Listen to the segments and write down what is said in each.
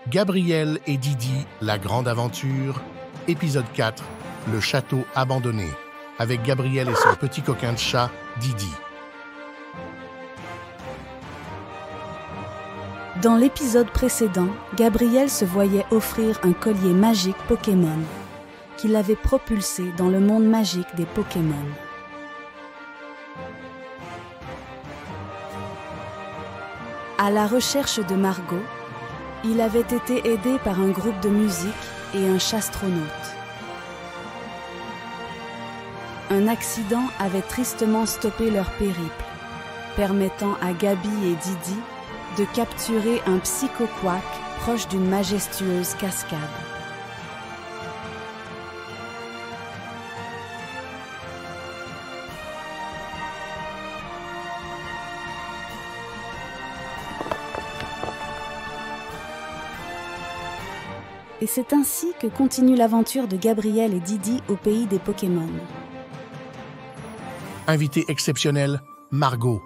Gabriel et Didi, la grande aventure, épisode 4, le château abandonné, avec Gabriel et son petit coquin de chat, Didi. Dans l'épisode précédent, Gabriel se voyait offrir un collier magique Pokémon, qui l'avait propulsé dans le monde magique des Pokémon. À la recherche de Margot, il avait été aidé par un groupe de musique et un chastronaute. Un accident avait tristement stoppé leur périple, permettant à Gabi et Didi de capturer un psychoquack proche d'une majestueuse cascade. Et c'est ainsi que continue l'aventure de Gabriel et Didi au pays des Pokémon. Invité exceptionnel, Margot.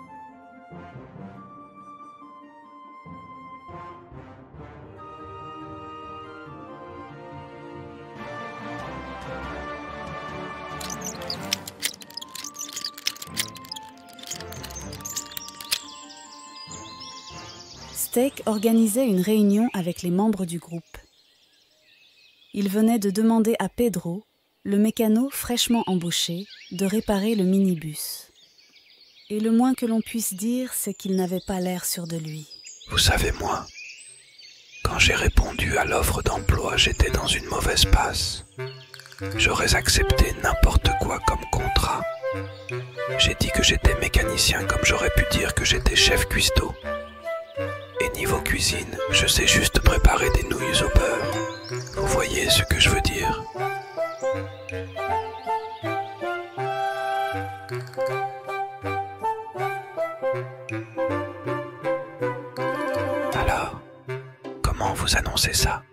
Steak organisait une réunion avec les membres du groupe. Il venait de demander à Pedro, le mécano fraîchement embauché, de réparer le minibus. Et le moins que l'on puisse dire, c'est qu'il n'avait pas l'air sûr de lui. Vous savez, moi, quand j'ai répondu à l'offre d'emploi, j'étais dans une mauvaise passe. J'aurais accepté n'importe quoi comme contrat. J'ai dit que j'étais mécanicien comme j'aurais pu dire que j'étais chef cuistot. Et niveau cuisine, je sais juste préparer des nouilles au beurre. Vous voyez ce que je veux dire? Alors, comment vous annoncez ça?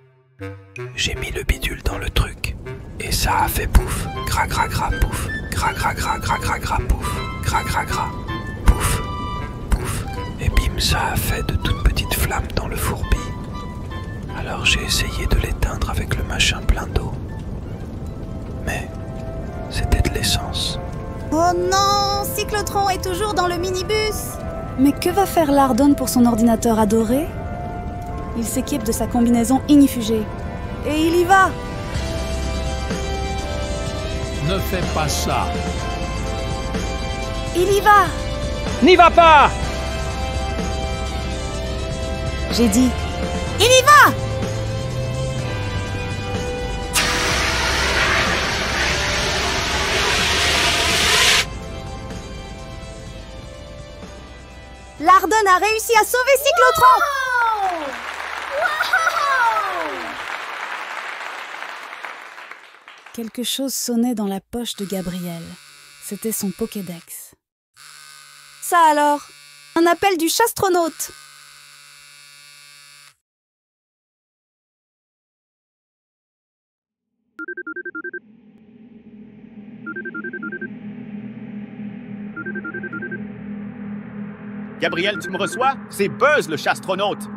J'ai mis le bidule dans le truc, et ça a fait pouf, gra gra gra pouf, gra gra gra gra gra gra pouf, gra gra gra, pouf, pouf, et bim, ça a fait de toutes petites flammes dans le fourbi. Alors j'ai essayé de l'éteindre avec le machin plein d'eau. Mais c'était de l'essence. Oh non, Cyclotron est toujours dans le minibus. Mais que va faire Lardon pour son ordinateur adoré? Il s'équipe de sa combinaison ignifugée. Et il y va! Ne fais pas ça! Il y va! N'y va pas! J'ai dit, Il y va! Lardon a réussi à sauver Cyclotron! quelque chose sonnait dans la poche de Gabriel. C'était son Pokédex. Ça alors? Un appel du chastronaute! Gabriel, tu me reçois? C'est Buzz, le chastronaute.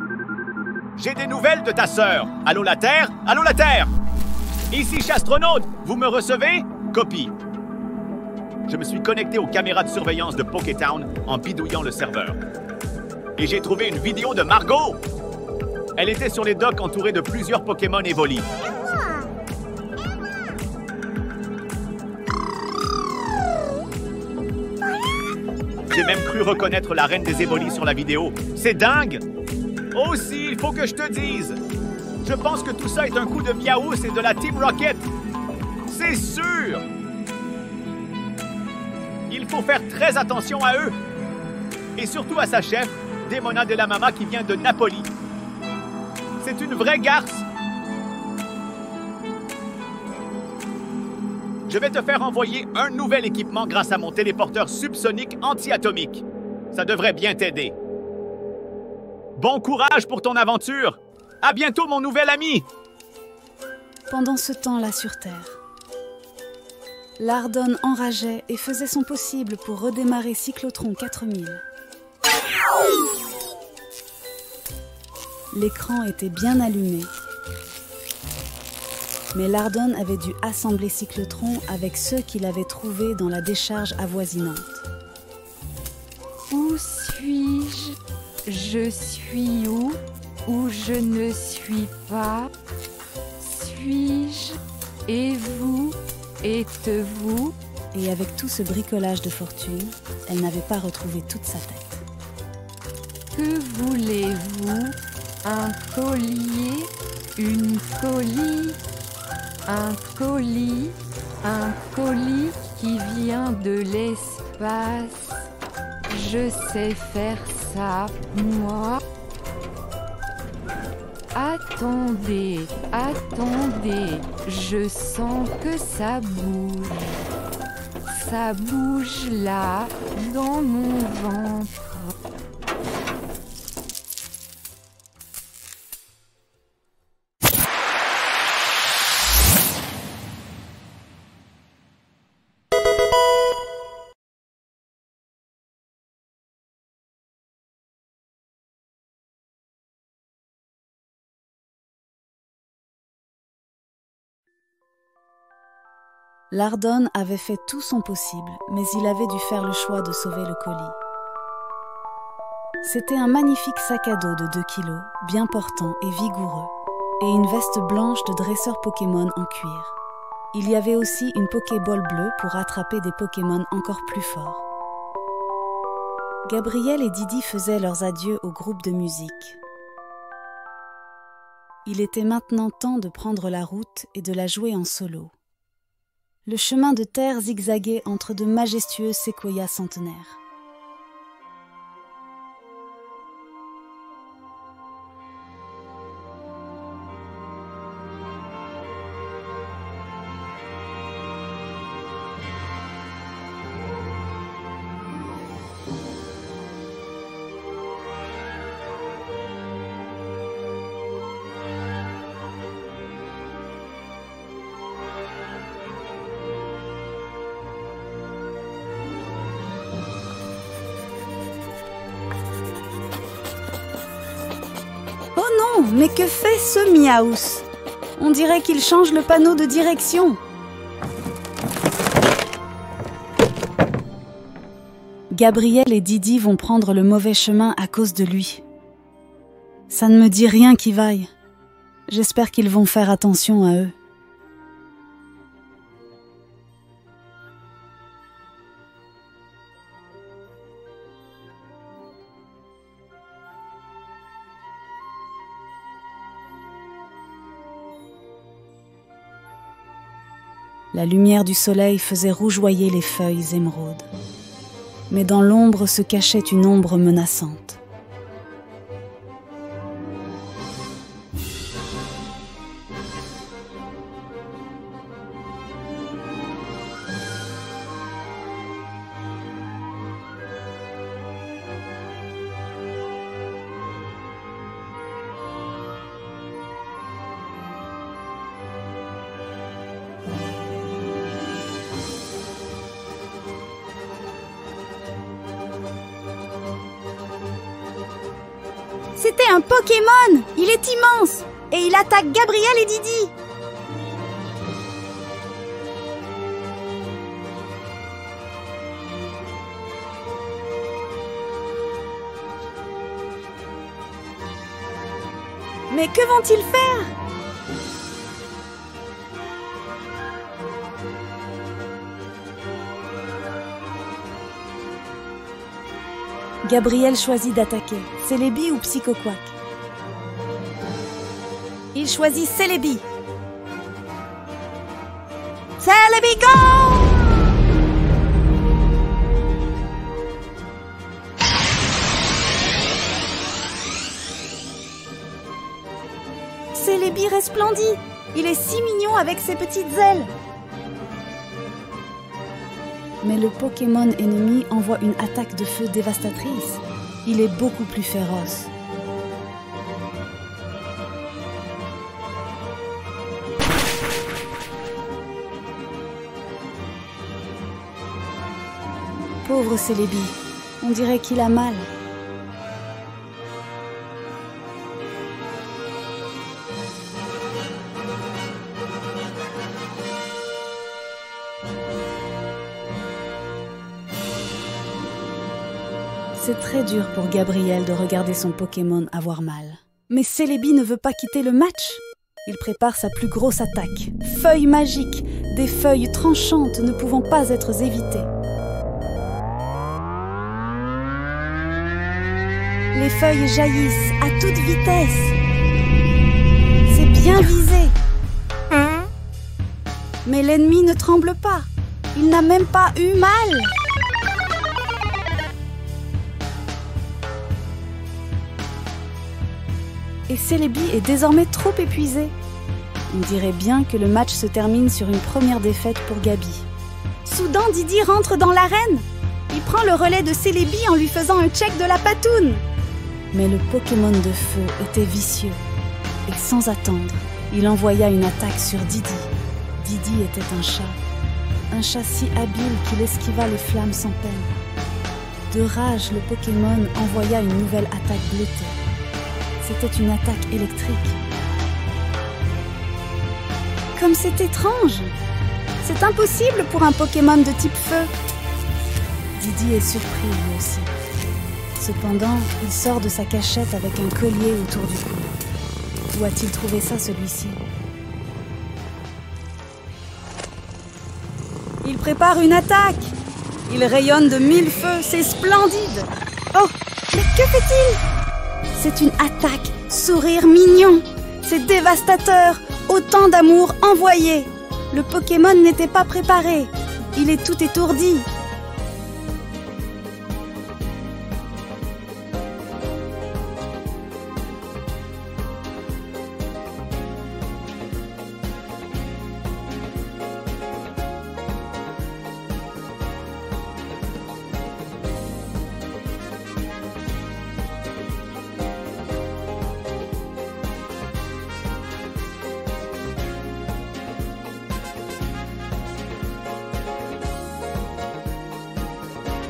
J'ai des nouvelles de ta sœur. Allô la Terre? Allô la Terre? Ici chastronaute, vous me recevez? Copie. Je me suis connecté aux caméras de surveillance de Pokétown en bidouillant le serveur. Et j'ai trouvé une vidéo de Margot. Elle était sur les docks entourée de plusieurs Pokémon évolis. J'ai même cru reconnaître la reine des évolis sur la vidéo. C'est dingue! Aussi, il faut que je te dise. Je pense que tout ça est un coup de Miaous et de la Team Rocket. C'est sûr! Il faut faire très attention à eux. Et surtout à sa chef, Demona de la Mama qui vient de Napoli. C'est une vraie garce. Je vais te faire envoyer un nouvel équipement grâce à mon téléporteur subsonique anti-atomique. Ça devrait bien t'aider. Bon courage pour ton aventure. À bientôt, mon nouvel ami. Pendant ce temps-là sur Terre, Lardon enrageait et faisait son possible pour redémarrer Cyclotron 4000. L'écran était bien allumé. Mais Lardon avait dû assembler Cyclotron avec ceux qu'il avait trouvés dans la décharge avoisinante. Où suis-je? Je suis où? Où je ne suis pas? Suis-je? Et vous? Êtes-vous? Et avec tout ce bricolage de fortune, elle n'avait pas retrouvé toute sa tête. Que voulez-vous? Un collier? Une colis? Un colis qui vient de l'espace. Je sais faire ça, moi. Attendez, je sens que ça bouge. Ça bouge là, dans mon ventre. Lardon avait fait tout son possible, mais il avait dû faire le choix de sauver le colis. C'était un magnifique sac à dos de 2 kilos, bien portant et vigoureux, et une veste blanche de dresseur Pokémon en cuir. Il y avait aussi une Pokéball bleue pour attraper des Pokémon encore plus forts. Gabriel et Didi faisaient leurs adieux au groupe de musique. Il était maintenant temps de prendre la route et de la jouer en solo. Le chemin de terre zigzaguait entre de majestueux séquoias centenaires. Mais que fait ce Miaus? On dirait qu'il change le panneau de direction. Gabriel et Didi vont prendre le mauvais chemin à cause de lui. Ça ne me dit rien qui vaille. J'espère qu'ils vont faire attention à eux. La lumière du soleil faisait rougeoyer les feuilles émeraudes. Mais dans l'ombre se cachait une ombre menaçante. C'était un Pokémon! Il est immense! Et il attaque Gabriel et Didi! Mais que vont-ils faire? Gabriel choisit d'attaquer. Celebi ou Psychoquack? Il choisit Celebi. Celebi, go! Celebi resplendit. Il est si mignon avec ses petites ailes. Mais le Pokémon ennemi envoie une attaque de feu dévastatrice. Il est beaucoup plus féroce. Pauvre Celebi, on dirait qu'il a mal. C'est très dur pour Gabriel de regarder son Pokémon avoir mal. Mais Celebi ne veut pas quitter le match. Il prépare sa plus grosse attaque. Feuilles magiques, des feuilles tranchantes ne pouvant pas être évitées. Les feuilles jaillissent à toute vitesse. C'est bien visé. Mais l'ennemi ne tremble pas. Il n'a même pas eu mal. Et Celebi est désormais trop épuisé. On dirait bien que le match se termine sur une première défaite pour Gabi. Soudain, Didi rentre dans l'arène. Il prend le relais de Celebi en lui faisant un check de la patoune. Mais le Pokémon de feu était vicieux. Et sans attendre, il envoya une attaque sur Didi. Didi était un chat si habile qu'il esquiva les flammes sans peine. De rage, le Pokémon envoya une nouvelle attaque bleutée. C'était une attaque électrique. Comme c'est étrange! C'est impossible pour un Pokémon de type feu. Didi est surpris lui aussi. Cependant, il sort de sa cachette avec un collier autour du cou. Où a-t-il trouvé ça, celui-ci? Il prépare une attaque. Il rayonne de 1000 feux, c'est splendide. Oh, mais que fait-il? C'est une attaque, sourire mignon. C'est dévastateur, autant d'amour envoyé. Le Pokémon n'était pas préparé. Il est tout étourdi.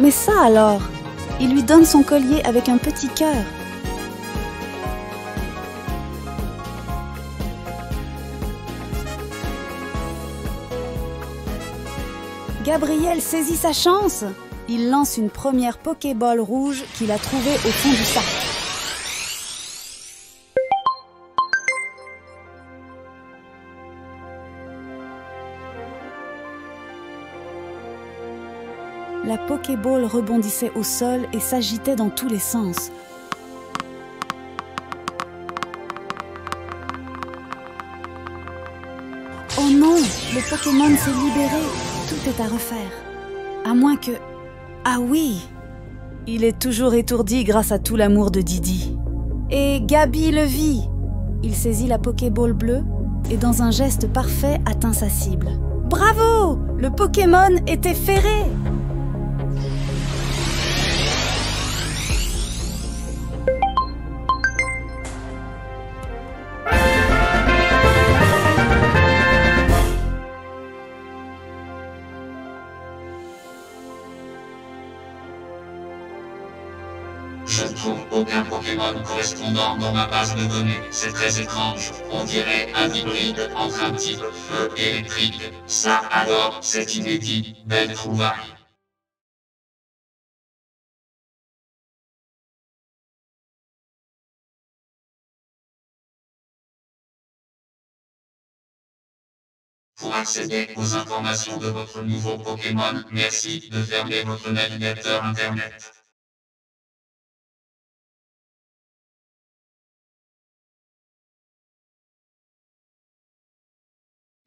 Mais ça alors, il lui donne son collier avec un petit cœur. Gabriel saisit sa chance. Il lance une première Pokéball rouge qu'il a trouvée au fond du sac. La Pokéball rebondissait au sol et s'agitait dans tous les sens. Oh non, le Pokémon s'est libéré. Tout est à refaire. À moins que... Ah oui! Il est toujours étourdi grâce à tout l'amour de Didi. Et Gabi le vit. Il saisit la Pokéball bleue et dans un geste parfait atteint sa cible. Bravo! Le Pokémon était ferré. Je ne trouve aucun Pokémon correspondant dans ma base de données. C'est très étrange. On dirait un hybride entre un type feu électrique. Ça alors, c'est inédit. Belle trouvaille. Pour accéder aux informations de votre nouveau Pokémon, merci de fermer votre navigateur Internet.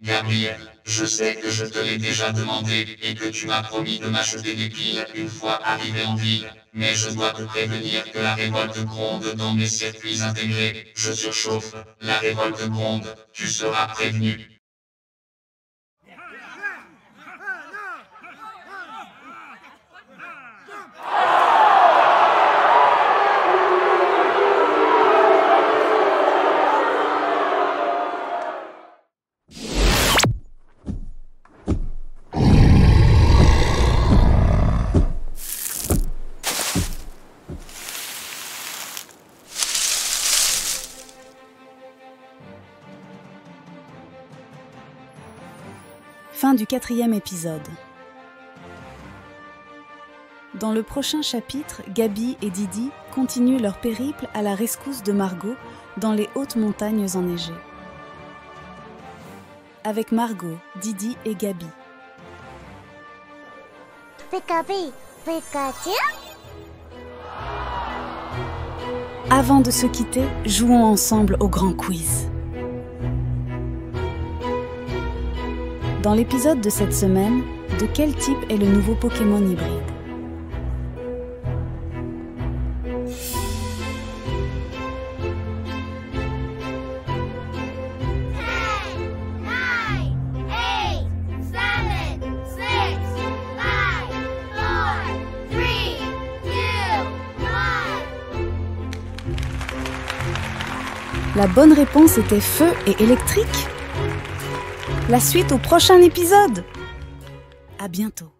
Gabriel, je sais que je te l'ai déjà demandé et que tu m'as promis de m'acheter des piles une fois arrivé en ville, mais je dois te prévenir que la révolte gronde dans mes circuits intégrés. Je surchauffe, la révolte gronde, tu seras prévenu. Fin du 4e épisode. Dans le prochain chapitre, Gabi et Didi continuent leur périple à la rescousse de Margot dans les hautes montagnes enneigées. Avec Margot, Didi et Gabi. Avant de se quitter, jouons ensemble au grand quiz. Dans l'épisode de cette semaine, de quel type est le nouveau Pokémon hybride ? La bonne réponse était feu et électrique. La suite au prochain épisode. À bientôt.